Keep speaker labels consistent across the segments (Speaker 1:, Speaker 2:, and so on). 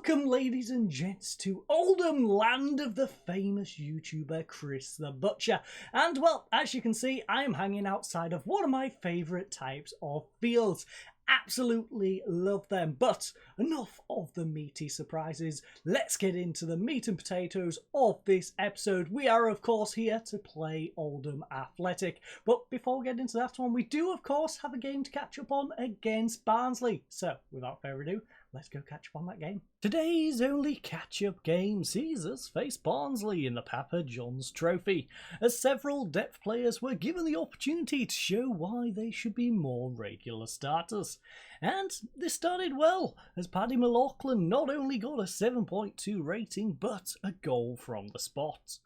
Speaker 1: Welcome, ladies and gents, to Oldham, land of the famous YouTuber Chris the Butcher. And, well, as you can see, I am hanging outside of one of my favourite types of fields. Absolutely love them, but enough of the meaty surprises. Let's get into the meat and potatoes of this episode. We are, of course, here to play Oldham Athletic. But before we get into that one, we do, of course, have a game to catch up on against Barnsley. So, without further ado, let's go catch up on that game. Today's only catch-up game sees us face Barnsley in the Papa John's Trophy, as several depth players were given the opportunity to show why they should be more regular starters. And this started well, as Paddy McLaughlin not only got a 7.2 rating, but a goal from the spot.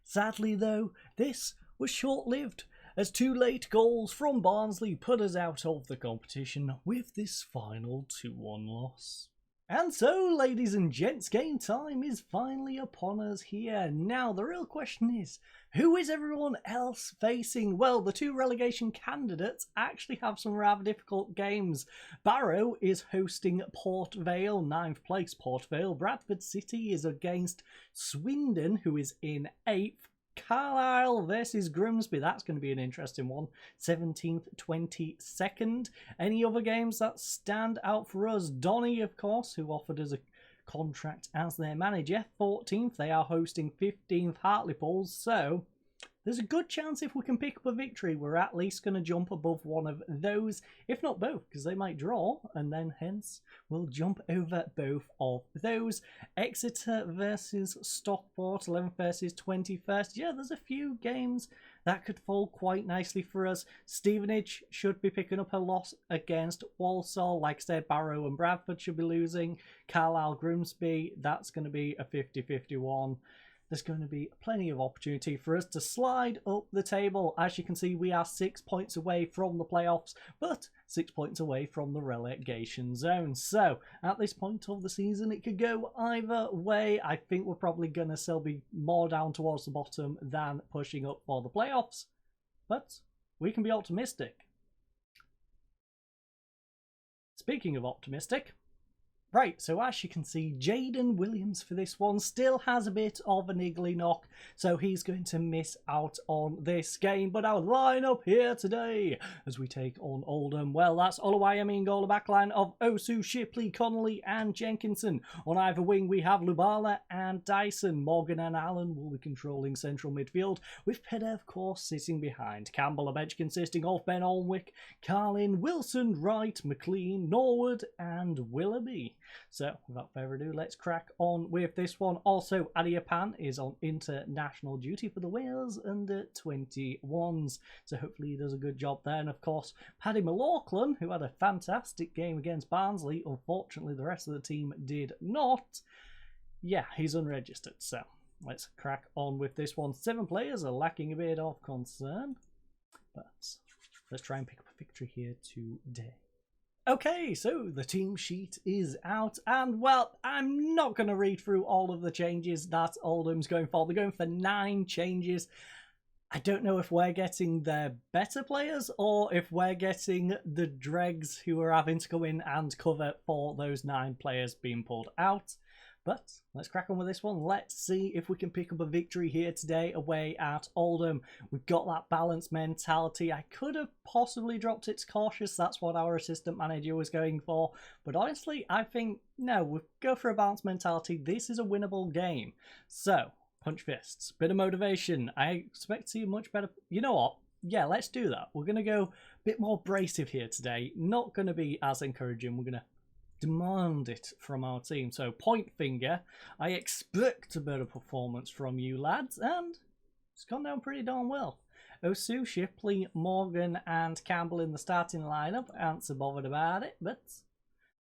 Speaker 1: Sadly though, this was short-lived, as two late goals from Barnsley put us out of the competition with this final 2-1 loss. And so, ladies and gents, game time is finally upon us here. Now, the real question is, who is everyone else facing? Well, the two relegation candidates actually have some rather difficult games. Barrow is hosting Port Vale, 9th place Port Vale. Bradford City is against Swindon, who is in 8th. Carlisle versus Grimsby, that's going to be an interesting one. 17th, 22nd. Any other games that stand out for us? Donny, of course, who offered us a contract as their manager. 14th, they are hosting 15th Hartlepool, so there's a good chance if we can pick up a victory, we're at least going to jump above one of those, if not both, because they might draw, and then hence we'll jump over both of those. Exeter versus Stockport, 11th versus 21st. Yeah, there's a few games that could fall quite nicely for us. Stevenage should be picking up a loss against Walsall. Like I said, Barrow and Bradford should be losing. Carlisle, Grimsby, that's going to be a 50-51. There's going to be plenty of opportunity for us to slide up the table. As you can see, we are 6 points away from the playoffs, but 6 points away from the relegation zone. So, at this point of the season, it could go either way. I think we're probably going to still be more down towards the bottom than pushing up for the playoffs. But we can be optimistic. Speaking of optimistic, right, so as you can see, Jaden Williams for this one still has a bit of a niggly knock, so he's going to miss out on this game. But our lineup here today, as we take on Oldham, well, that's Oluwayemi in goal, a backline of Osu, Shipley, Connolly and Jenkinson. On either wing, we have Lubala and Dyson. Morgan and Allen will be controlling central midfield, with Pedder, of course, sitting behind. Campbell, a bench consisting of Ben Alnwick, Carlin, Wilson, Wright, McLean, Norwood and Willoughby. So, without further ado, let's crack on with this one. Also, Adiapan is on international duty for the Wales under 21s, so hopefully he does a good job there. And of course, Paddy McLaughlin, who had a fantastic game against Barnsley, unfortunately the rest of the team did not. Yeah, he's unregistered, so let's crack on with this one. 7 players are lacking a bit of concern, but let's try and pick up a victory here today. Okay, so the team sheet is out, and well, I'm not going to read through all of the changes that Oldham's going for. They're going for 9 changes. I don't know if we're getting their better players or if we're getting the dregs who are having to come in and cover for those 9 players being pulled out. But let's crack on with this one. Let's see if we can pick up a victory here today away at Oldham. We've got that balanced mentality. I could have possibly dropped it to cautious. That's what our assistant manager was going for. But honestly, I think, no, we'll go for a balanced mentality. This is a winnable game. So, punch fists. Bit of motivation. I expect to see a much better... You know what? Yeah, let's do that. We're going to go a bit more abrasive here today. Not going to be as encouraging. We're going to demand it from our team. So, point finger, I expect a better performance from you lads, and it's gone down pretty darn well. Osu, Shipley, Morgan and Campbell in the starting lineup aren't so bothered about it, but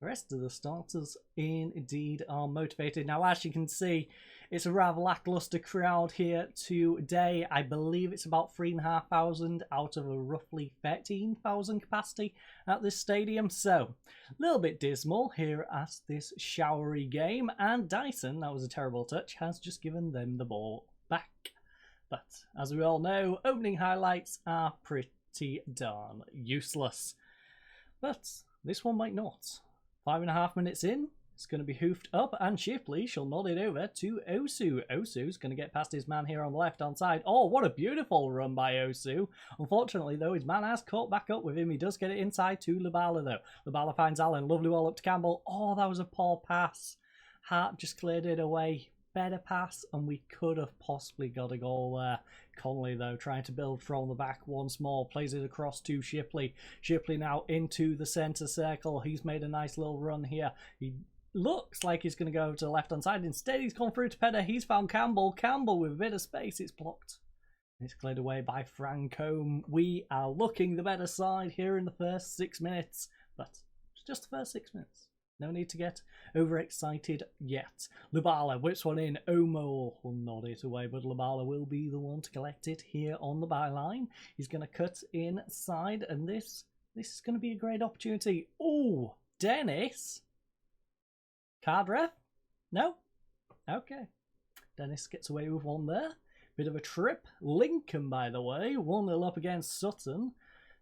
Speaker 1: the rest of the starters indeed are motivated. Now, as you can see, it's a rather lackluster crowd here today. I believe it's about 3,500 out of a roughly 13,000 capacity at this stadium. So, a little bit dismal here at this showery game. And Dyson, that was a terrible touch, has just given them the ball back. But, as we all know, opening highlights are pretty darn useless. But this one might not. 5.5 minutes in, It's going to be hoofed up, and Shipley shall nod it over to Osu. Osu's going to get past his man here on the left-hand side. Oh, what a beautiful run by Osu. Unfortunately, though, his man has caught back up with him. He does get it inside to Lubala, though. Lubala finds Allen. Lovely ball up to Campbell. Oh, that was a poor pass. Hart just cleared it away. Better pass, and we could have possibly got a goal there. Conley, though, trying to build from the back once more, plays it across to Shipley. Shipley now into the centre circle. He's made a nice little run here. He looks like he's going to go over to the left-hand side. Instead, he's gone through to Pedder. He's found Campbell. Campbell with a bit of space. It's blocked. It's cleared away by Francombe. We are looking the better side here in the first 6 minutes, but it's just the first 6 minutes. No need to get overexcited yet. Lubala whips one in. Omo will nod it away, but Lubala will be the one to collect it here on the byline. He's going to cut inside, and this is going to be a great opportunity. Oh, Dennis. Card ref? No? Okay. Dennis gets away with one there. Bit of a trip. Lincoln, by the way, 1-0 up against Sutton.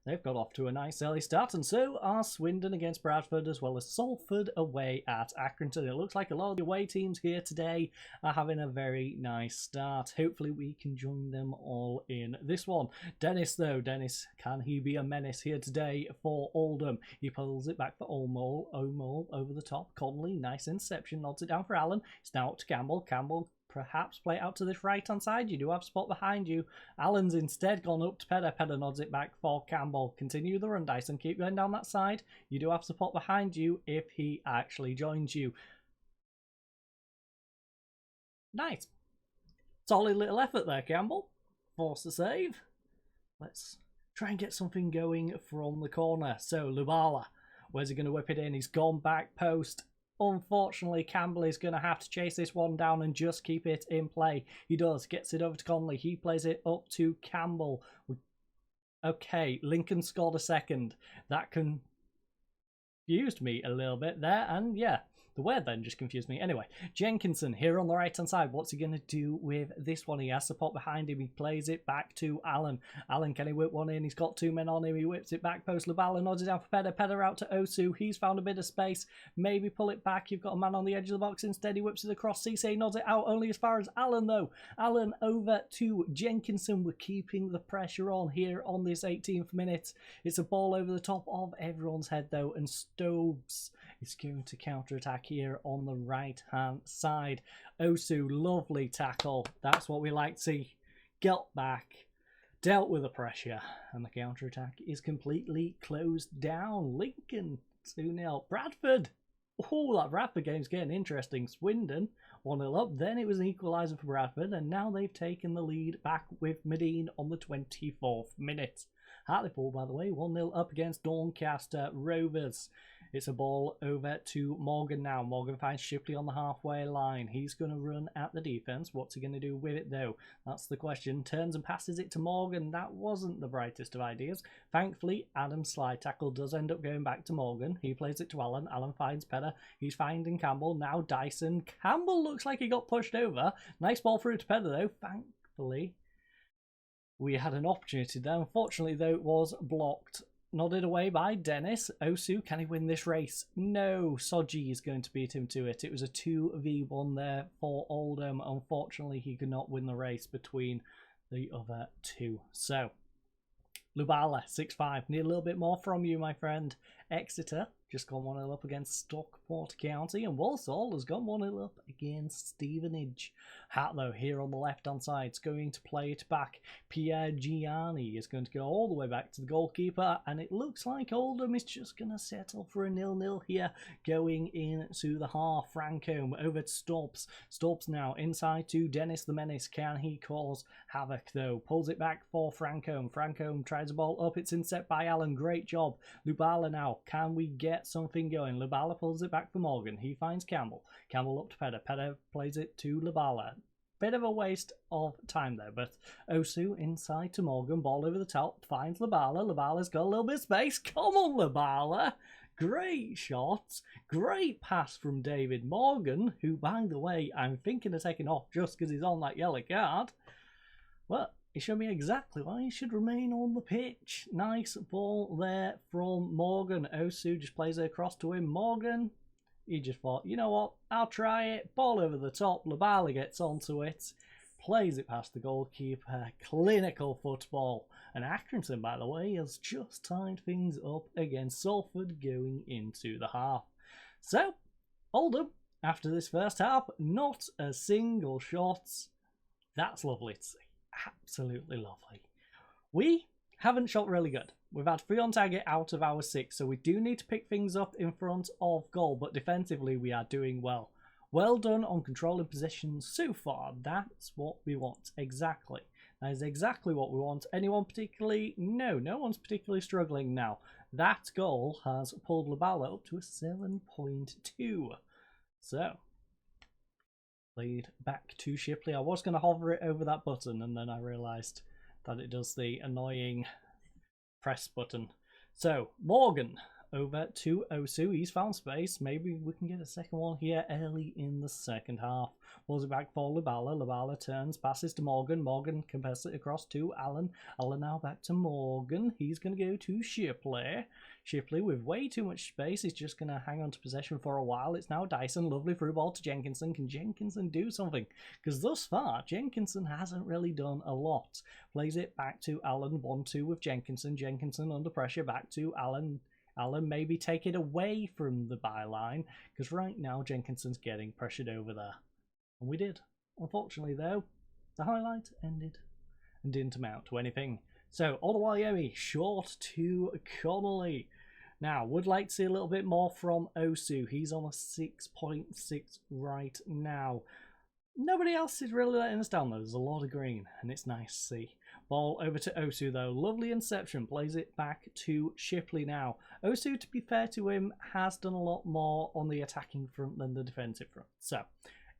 Speaker 1: They've got off to a nice early start, and so are Swindon against Bradford, as well as Salford away at Accrington. It looks like a lot of the away teams here today are having a very nice start. Hopefully we can join them all in this one. Dennis, though. Dennis, can he be a menace here today for Oldham? He pulls it back for Omol. Omol over the top. Conley, nice interception, nods it down for Allen. It's now up to Campbell. Campbell perhaps play it out to this right-hand side. You do have spot behind you. Allen's instead gone up to Pedder. Pedder nods it back for Campbell. Continue the run, Dyson. Keep going down that side. You do have support behind you if he actually joins you. Nice. Solid little effort there, Campbell. Force the save. Let's try and get something going from the corner. So, Lubala. Where's he going to whip it in? He's gone back post. Unfortunately, Campbell is going to have to chase this one down and just keep it in play. He does. Gets it over to Conley. He plays it up to Campbell. Okay, Lincoln scored a second. That confused me a little bit there. And yeah, the word then just confused me. Anyway, Jenkinson here on the right-hand side. What's he going to do with this one? He has support behind him. He plays it back to Allen. Allen, can he whip one in? He's got two men on him. He whips it back post. Lubala nods it down for Pedder. Pedder out to Osu. He's found a bit of space. Maybe pull it back. You've got a man on the edge of the box. Instead, he whips it across. Cisse nods it out only as far as Allen, though. Allen over to Jenkinson. We're keeping the pressure on here on this 18th minute. It's a ball over the top of everyone's head, though, and Stobes is going to counter-attack here on the right-hand side. Osu, lovely tackle. That's what we like to see. Got back, dealt with the pressure, and the counter-attack is completely closed down. Lincoln, 2-0. Bradford. Oh, that Bradford game's getting interesting. Swindon, 1-0 up. Then it was an equaliser for Bradford, and now they've taken the lead back with Medine on the 24th minute. Hartlepool, by the way, 1-0 up against Doncaster Rovers. It's a ball over to Morgan now. Morgan finds Shipley on the halfway line. He's going to run at the defence. What's he going to do with it, though? That's the question. Turns and passes it to Morgan. That wasn't the brightest of ideas. Thankfully, Adam's slide tackle does end up going back to Morgan. He plays it to Allen. Allen finds Pedder. He's finding Campbell. Now Dyson. Campbell looks like he got pushed over. Nice ball through to Pedder, though. Thankfully, we had an opportunity there. Unfortunately, though, it was blocked. Nodded away by Dennis. Osu, can he win this race? No, Soji is going to beat him to it. It was a 2v1 there for Oldham. Unfortunately, he could not win the race between the other two. So, Lubala, 6-5. Need a little bit more from you, my friend. Exeter just gone 1-0 up against Stockport County, and Walsall has gone 1-0 up against Stevenage. Hartlow here on the left-hand side is going to play it back. Pierre Gianni is going to go all the way back to the goalkeeper, and it looks like Oldham is just going to settle for a 0-0 here, going into the half. Francombe over to Stobbs. Stobbs now inside to Dennis the Menace. Can he cause havoc, though? Pulls it back for Francombe. Francombe tries the ball up. It's inset by Allen. Great job. Lubala now. Can we get something going? Lubala pulls it back for Morgan. He finds Campbell. Campbell up to Pedder. Pedder plays it to Lubala. Bit of a waste of time there, but Osu inside to Morgan. Ball over the top. Finds Lubala. Lubala's got a little bit of space. Come on, Lubala. Great shot. Great pass from David Morgan, who, by the way, I'm thinking of taking off just because he's on that yellow card. Well, he showed me exactly why he should remain on the pitch. Nice ball there from Morgan. Osu just plays it across to him. Morgan, He just thought, you know what, I'll try it. Ball over the top, Labala gets onto it, plays it past the goalkeeper. Clinical football. And Accrington, by the way, has just tied things up against Salford going into the half. So, Oldham, after this first half, not a single shot. That's lovely to see. Absolutely lovely. We haven't shot really good. We've had 3 on target out of our 6, so we do need to pick things up in front of goal, but defensively we are doing well. Well done on controlling positions so far. That's what we want. Exactly. That is exactly what we want. Anyone particularly? No, no one's particularly struggling now. That goal has pulled Labala up to a 7.2. So, played back to Shipley. I was going to hover it over that button, and then I realised that it does the annoying press button. So, Morgan over to Osu. He's found space. Maybe we can get a second one here early in the second half. Pulls it back for Labala. Labala turns, passes to Morgan. Morgan can pass it across to Allen. Allen now back to Morgan. He's going to go to Shipley. Shipley with way too much space. He's just going to hang on to possession for a while. It's now Dyson. Lovely through ball to Jenkinson. Can Jenkinson do something? Because thus far, Jenkinson hasn't really done a lot. Plays it back to Allen. 1-2 with Jenkinson. Jenkinson under pressure. Back to Allen. Allen maybe take it away from the byline, because right now Jenkinson's getting pressured over there. And we did. Unfortunately, though, the highlight ended and didn't amount to anything. So, Oluwayemi short to Connolly. Now, would like to see a little bit more from Osu. He's on a 6.6 right now. Nobody else is really letting us down, though. There's a lot of green, and it's nice to see. Ball over to Osu, though. Lovely inception. Plays it back to Shipley now. Osu, to be fair to him, has done a lot more on the attacking front than the defensive front. So,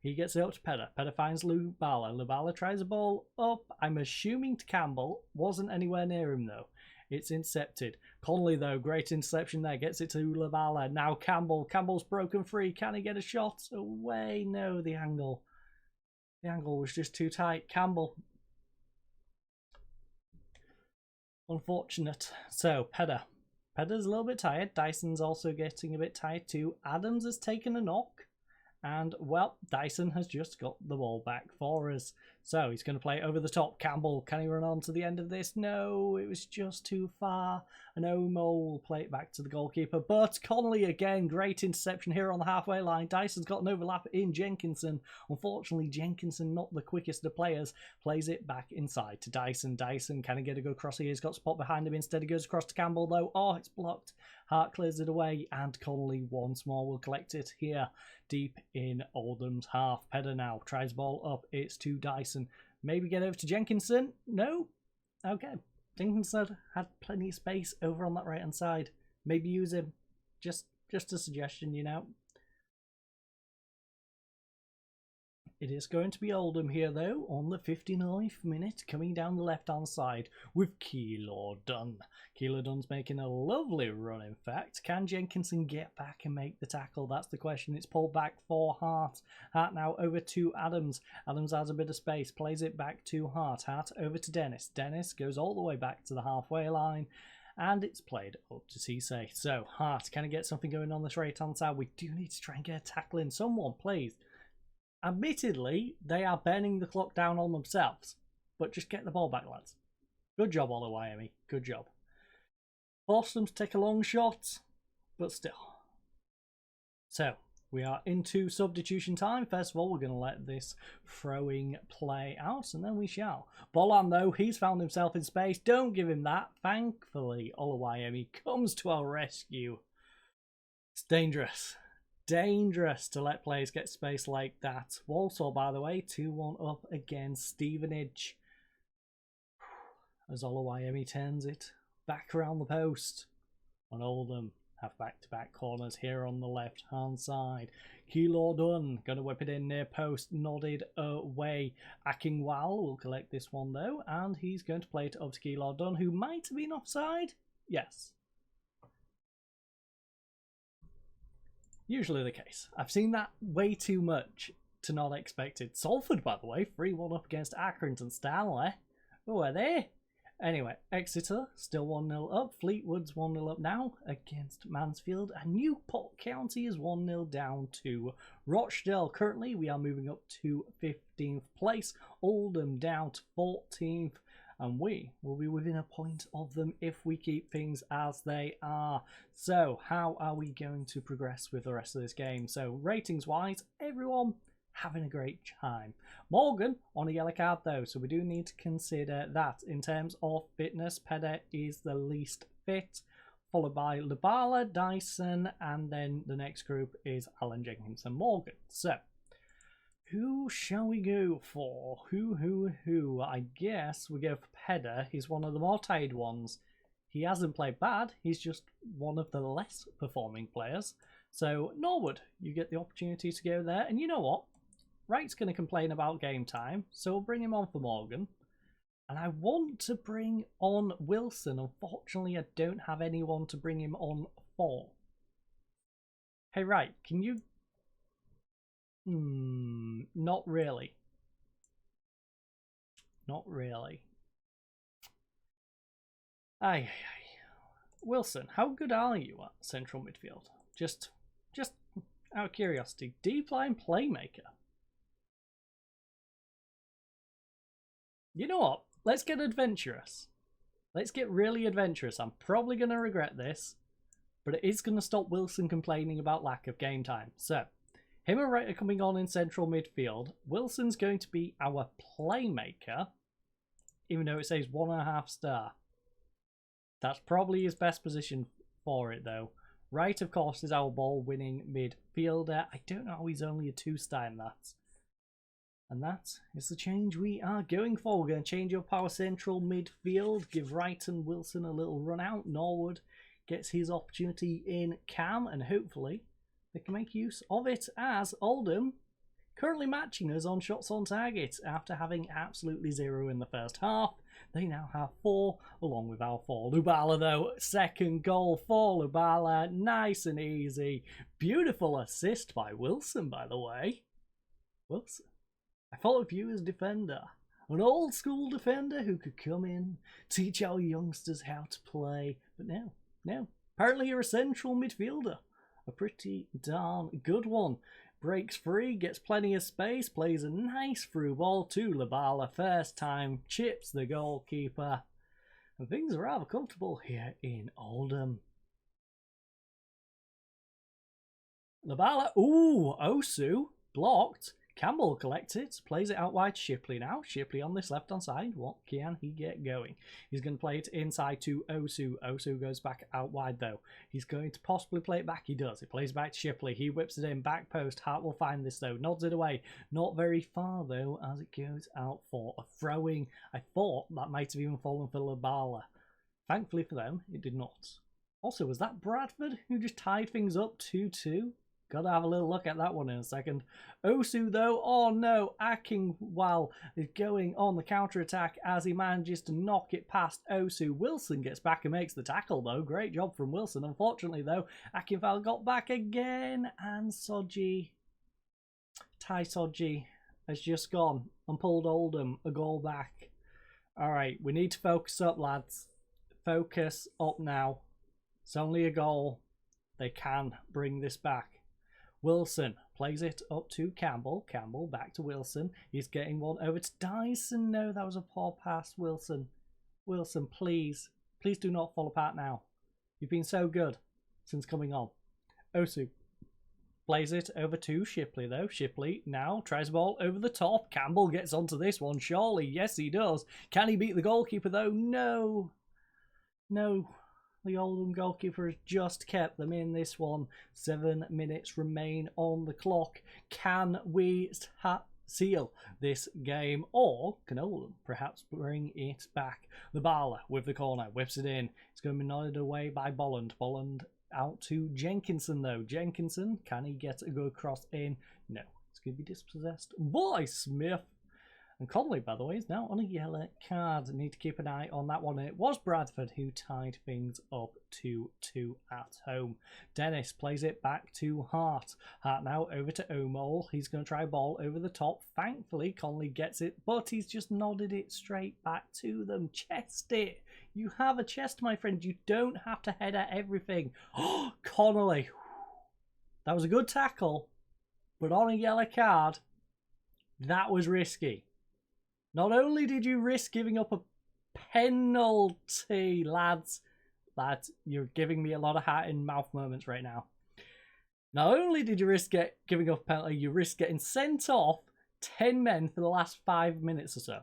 Speaker 1: he gets it up to Pedder. Pedder finds Labala. Labala tries a ball up. I'm assuming to Campbell. Wasn't anywhere near him, though. It's incepted. Connolly, though, great interception there. Gets it to Labala. Now Campbell. Campbell's broken free. Can he get a shot away? No, the angle. The angle was just too tight. Campbell. Unfortunate. So, Pedder. Pedder's a little bit tired. Dyson's also getting a bit tired too. Adams has taken a knock. And, well, Dyson has just got the ball back for us. So, he's going to play over the top. Campbell, can he run on to the end of this? No, it was just too far. And Omo will play it back to the goalkeeper. But Connolly, again, great interception here on the halfway line. Dyson's got an overlap in Jenkinson. Unfortunately, Jenkinson, not the quickest of players, plays it back inside to Dyson. Dyson, can he get a good cross here? He's got spot behind him. Instead, he goes across to Campbell, though. Oh, it's blocked. Hart clears it away, and Connolly once more will collect it here deep in Oldham's half. Pedder now tries ball up. It's to Dyson. Maybe get over to Jenkinson. No. Okay. Jenkinson had plenty of space over on that right hand side. Maybe use him. Just a suggestion, you know. It is going to be Oldham here, though, on the 59th minute, coming down the left-hand side with Keylor Dunn. Keylor Dunn's making a lovely run, in fact. Can Jenkinson get back and make the tackle? That's the question. It's pulled back for Hart. Hart now over to Adams. Adams has a bit of space, plays it back to Hart. Hart over to Dennis. Dennis goes all the way back to the halfway line. And it's played up to Cisse. So, Hart, can I get something going on this right-hand side? We do need to try and get a tackle in. Someone, please. Admittedly, they are burning the clock down on themselves. But just get the ball back, lads. Good job, Oluwayemi. Good job. Forced them to take a long shot, but still. So, we are into substitution time. First of all, we're going to let this throwing play out, and then we shall. Bolan, though, he's found himself in space. Don't give him that. Thankfully, Oluwayemi comes to our rescue. It's dangerous. Dangerous to let players get space like that. Walsall, by the way, 2-1 up against Stevenage. As Oluwayemi turns it back around the post. And Oldham have back-to-back corners here on the left-hand side. Keylor Dunn going to whip it in near post, nodded away. Akingwal will collect this one though, and he's going to play it up to Keylor Dunn, who might have been offside. Yes. Usually the case. I've seen that way too much to not expect it. Salford, by the way, 3-1 up against Accrington Stanley. Who are they? Anyway, Exeter still 1-0 up. Fleetwood's 1-0 up now against Mansfield. And Newport County is 1-0 down to Rochdale. Currently, we are moving up to 15th place. Oldham down to 14th. And we will be within a point of them if we keep things as they are. So, how are we going to progress with the rest of this game? So, ratings-wise, everyone having a great time. Morgan on a yellow card though, so we do need to consider that. In terms of fitness, Pedder is the least fit, followed by Labala, Dyson, and then the next group is Alan Jenkins and Morgan. So, who shall we go for? Who? I guess we go for Pedder. He's one of the more tired ones. He hasn't played bad, he's just one of the less performing players. So, Norwood, you get the opportunity to go there, and you know what? Wright's going to complain about game time, so we'll bring him on for Morgan. And I want to bring on Wilson. Unfortunately, I don't have anyone to bring him on for. Hey, Wright, can you... not really. Not really. Aye. Wilson, how good are you at central midfield? Just out of curiosity, deep line playmaker. You know what? Let's get adventurous. Let's get really adventurous. I'm probably going to regret this, but it is going to stop Wilson complaining about lack of game time. So, him and Wright are coming on in central midfield. Wilson's going to be our playmaker, even though it says 1.5 star. That's probably his best position for it, though. Wright, of course, is our ball-winning midfielder. I don't know how he's only a 2-star in that. And that is the change we are going for. We're going to change up our central midfield, give Wright and Wilson a little run out. Norwood gets his opportunity in cam, and hopefully they can make use of it, as Oldham currently matching us on shots on target after having absolutely 0 in the first half. They now have 4, along with our 4. Lubala, though, second goal for Lubala. Nice and easy. Beautiful assist by Wilson, by the way. Wilson. I thought of you as defender. An old school defender who could come in, teach our youngsters how to play. But no. Apparently you're a central midfielder. A pretty darn good one. Breaks free, gets plenty of space, plays a nice through ball to Labala. First time, chips the goalkeeper. And things are rather comfortable here in Oldham. Labala, ooh, Osu, blocked. Campbell collects it, plays it out wide to Shipley now. Shipley on this left-hand side. What can he get going? He's going to play it inside to Osu. Osu goes back out wide, though. He's going to possibly play it back. He does. He plays back to Shipley. He whips it in. Back post. Hart will find this, though. Nods it away. Not very far, though, as it goes out for a throwing. I thought that might have even fallen for Labala. Thankfully for them, it did not. Also, was that Bradford who just tied things up 2-2? Gotta have a little look at that one in a second. Osu, though, oh no, Akingwal is going on the counter-attack as he manages to knock it past Osu. Wilson gets back and makes the tackle, though. Great job from Wilson. Unfortunately, though, Akingwal got back again, and Soji, Ty Soji, has just gone and pulled Oldham a goal back. Alright, we need to focus up, lads. Focus up now. It's only a goal. They can bring this back. Wilson plays it up to Campbell. Campbell back to Wilson. He's getting one over to Dyson. No, that was a poor pass, Wilson. Wilson, please. Please do not fall apart now. You've been so good since coming on. Osu plays it over to Shipley, though. Shipley now tries the ball over the top. Campbell gets onto this one, surely. Yes, he does. Can he beat the goalkeeper, though? No. No. The Oldham goalkeeper has just kept them in this one. 7 minutes remain on the clock. Can we seal this game, or can Oldham perhaps bring it back? The Barla with the corner, whips it in. It's going to be nodded away by Bolland. Bolland out to Jenkinson, though. Jenkinson, can he get a good cross in? No, it's going to be dispossessed by Smith. And Conley, by the way, is now on a yellow card. Need to keep an eye on that one. And it was Bradford who tied things up 2-2 at home. Dennis plays it back to Hart. Hart now over to Omole. He's going to try a ball over the top. Thankfully, Conley gets it, but he's just nodded it straight back to them. Chest it. You have a chest, my friend. You don't have to head at everything. Oh, Connolly. That was a good tackle, but on a yellow card, that was risky. Not only did you risk giving up a penalty, lads, that you're giving me a lot of hat in mouth moments right now. Not only did you risk giving up a penalty, you risked getting sent off 10 men for the last 5 minutes or so.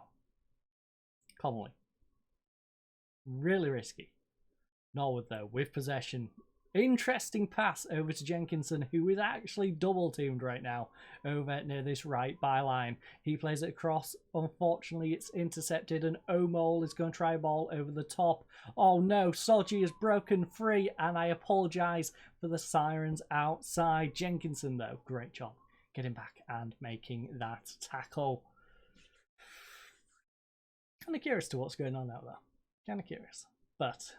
Speaker 1: Connolly. Really risky. Norwood, though, with possession. Interesting pass over to Jenkinson, who is actually double teamed right now over near this right byline. He plays it across. Unfortunately, it's intercepted, and Omole is going to try a ball over the top. Oh no, Soji is broken free, and I apologise for the sirens outside. Jenkinson, though, great job getting back and making that tackle. Kind of curious to what's going on out there. Kind of curious. But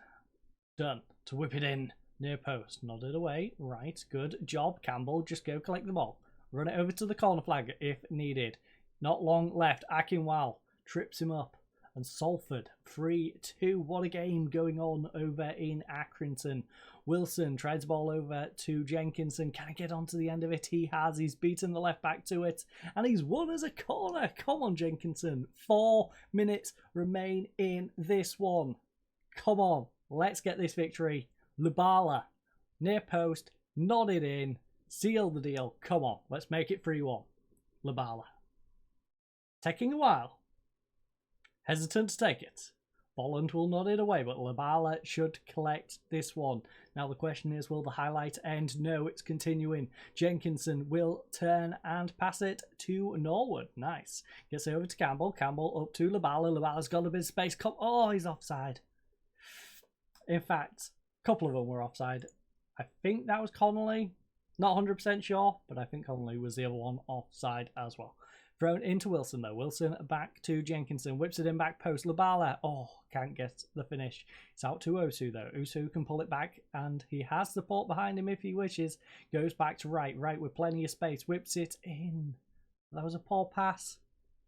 Speaker 1: done to whip it in. Near post, nodded away. Right, good job, Campbell. Just go collect the ball. Run it over to the corner flag if needed. Not long left. Akinwal trips him up. And Salford, 3-2. What a game going on over in Accrington. Wilson tries the ball over to Jenkinson. Can I get onto the end of it? He has. He's beaten the left back to it. And he's won as a corner. Come on, Jenkinson. 4 minutes remain in this one. Come on. Let's get this victory. Lubala, near post, nodded in, sealed the deal. Come on, let's make it 3-1. Lubala. Taking a while. Hesitant to take it. Bolland will nod it away, but Lubala should collect this one. Now the question is, will the highlight end? No, it's continuing. Jenkinson will turn and pass it to Norwood. Nice. Gets it over to Campbell. Campbell up to Lubala. Lubala's got a bit of space. Oh, he's offside. In fact, couple of them were offside. I think that was Connolly. Not 100% sure, but I think Connolly was the other one offside as well. Thrown into Wilson, though. Wilson back to Jenkinson. Whips it in back post. Lubala. Oh, can't get the finish. It's out to Osu, though. Osu can pull it back, and he has support behind him if he wishes. Goes back to right. Right with plenty of space. Whips it in. That was a poor pass.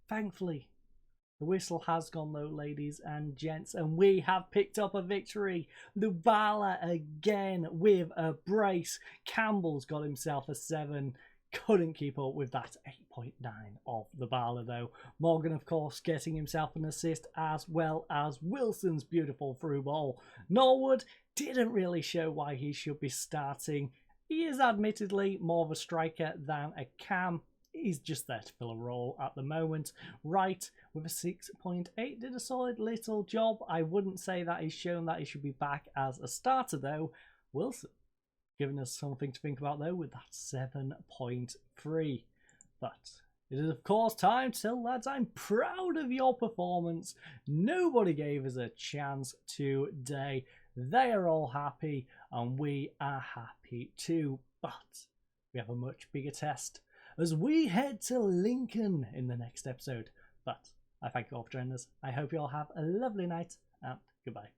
Speaker 1: Thankfully. The whistle has gone, though, ladies and gents, and we have picked up a victory. Lubala again with a brace. Campbell's got himself a 7. Couldn't keep up with that 8.9 of Lubala, though. Morgan, of course, getting himself an assist, as well as Wilson's beautiful through ball. Norwood didn't really show why he should be starting. He is admittedly more of a striker than a cam. He's just there to fill a role at the moment. Wright with a 6.8 did a solid little job. I wouldn't say that he's shown that he should be back as a starter, though. Wilson giving us something to think about, though, with that 7.3. But it is, of course, time to tell lads I'm proud of your performance. Nobody gave us a chance today. They are all happy, and we are happy too. But we have a much bigger test as we head to Lincoln in the next episode. But I thank you all for joining us. I hope you all have a lovely night, and goodbye.